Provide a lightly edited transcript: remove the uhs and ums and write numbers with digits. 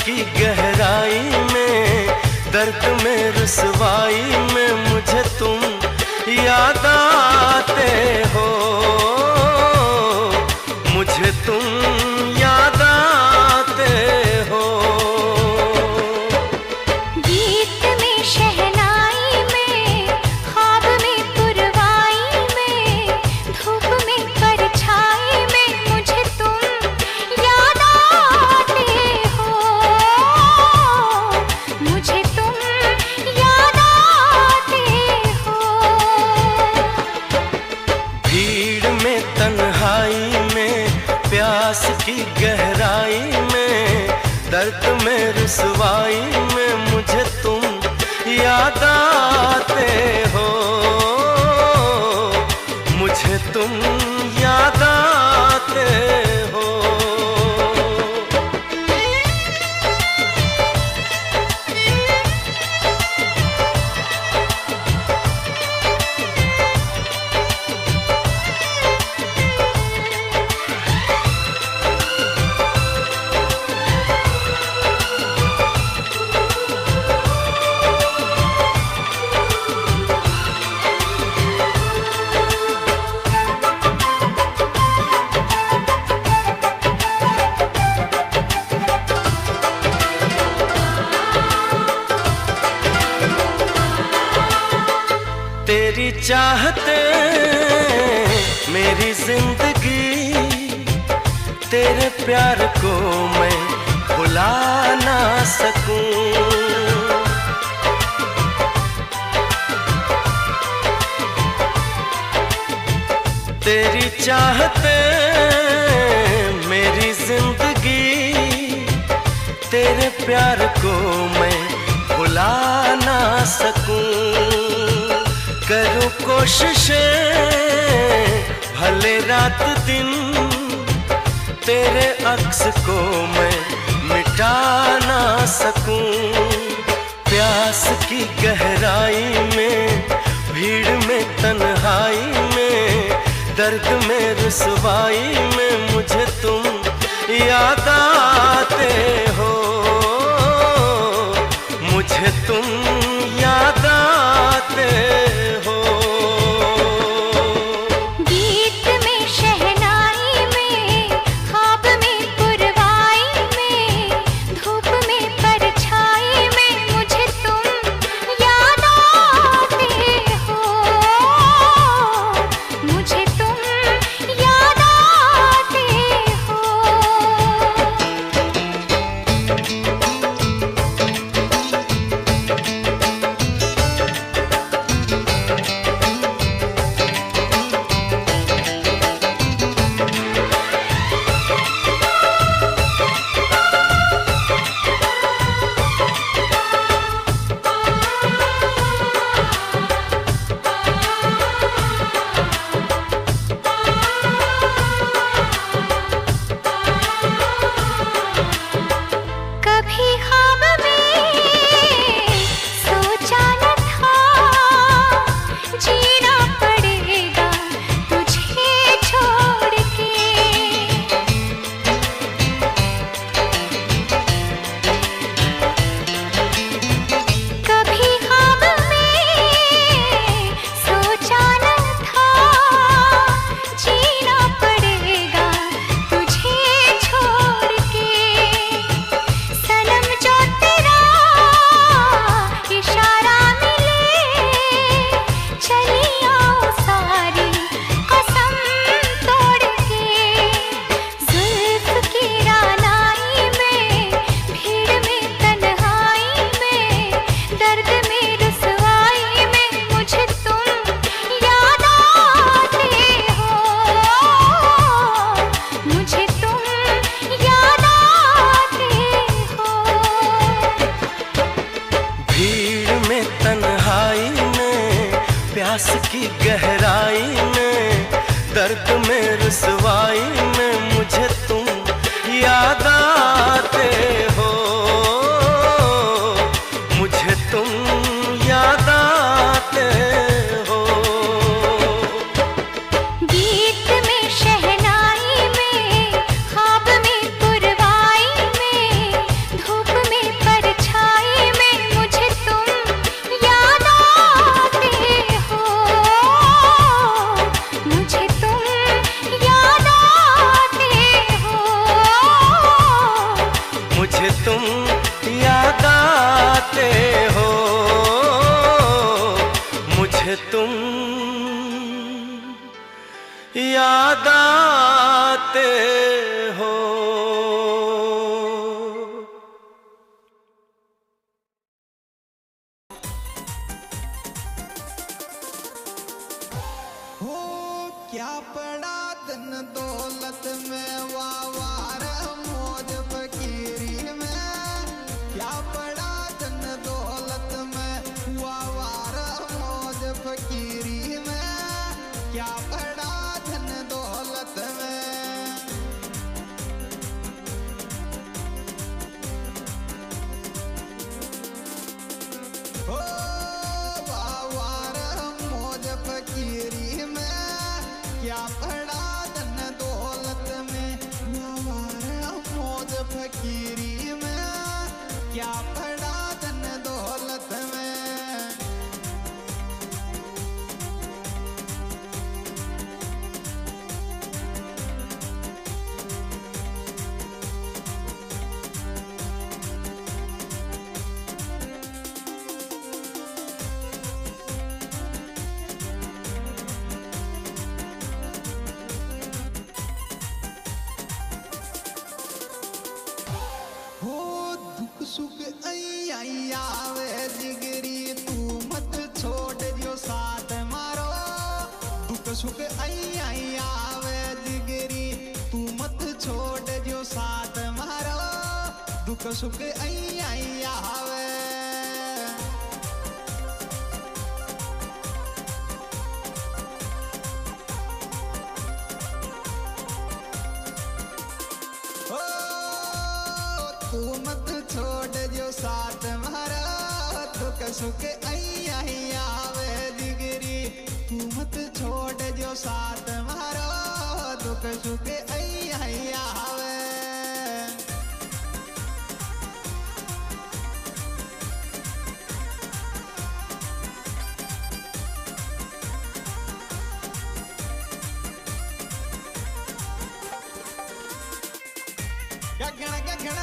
की गहराई में, दर्द में रुसवाई में मुझे तुम याद आते हो, मुझे तुम याद आते हो। गीत में शहनाई में, ख्वाब में पुरवाई में, धूप में परछाई में मुझे तुम याद आते हो, मुझे तुम याद आते हो। भीड़ में तन्हाई में, प्यास की गहराई में, दर्द में रुसवाई में मुझे तुम याद आते हो, मुझे तुम याद आते हो। तेरी चाहते मेरी जिंदगी, तेरे प्यार को मैं भुला ना सकूं। तेरी चाहते मेरी जिंदगी, तेरे प्यार को मैं भुला ना सकूं। करूं कोशिशें भले रात दिन, तेरे अक्स को मैं मिटा ना सकूं। प्यास की गहराई में, भीड़ में तन्हाई में, दर्द में रुसवाई में मुझे तुम याद आते हो, मुझे तुम याद आते हो। गीत में शहनाई में, ख्वाब में पुरवाई में, धूप में परछाई में मुझे तुम याद आते हो, मुझे तुम याद आते हो। कभी ख्वाब में सोचा न था, जीना पड़ेगा तुझे छोड़ के। कभी ख्वाब में सोचा न था, जीना पड़ेगा तुझे छोड़ के। सनम जो तेरा इशारा मिले, चली आओ सारी कसम तोड़ के। जुल्फ की रानाई में, भीड़ में तन्हाई में, दर्द में रुसवाई में मुझे तुम याद आते हो, मुझे तुम याद आते हो। भीड़ में तन्हाई में, प्यास की गहराई में, दर्द में रुसवाई में मुझे तुम याद आते हो, मुझे तुम याद आते हो। गीत में शहनाई में, ख्वाब में पुरवाई में, धूप आते हो, मुझे तुम याद आते हो। हो क्या पड़ा धन दौलत में, वावार मौज फकीरी में। क्या पड़ा धन दौलत में, वावार मौज फकीरी में। क्या पड़ा धन दौलत में। हो वावार मौज फकीरी में। क्या पड़ा धन दौलत में, वावार मौज फकीरी में। क्या पड़ा धन दौलत में। हो दुख सुख आई आवे जिगरी, तू मत छोड़ दियो साथ मारो। दुख सुख आई आवे जिगरी, तू मत छोड़ दियो साथ मारो। दुख सुख आई आवे। ओ तू मत छोड़ जो साथ मारा। दुख सुख आई आवे दिगरी, तू मत छोड़ जो साथ मारा। दुख सुख आई आवे। गगन गगन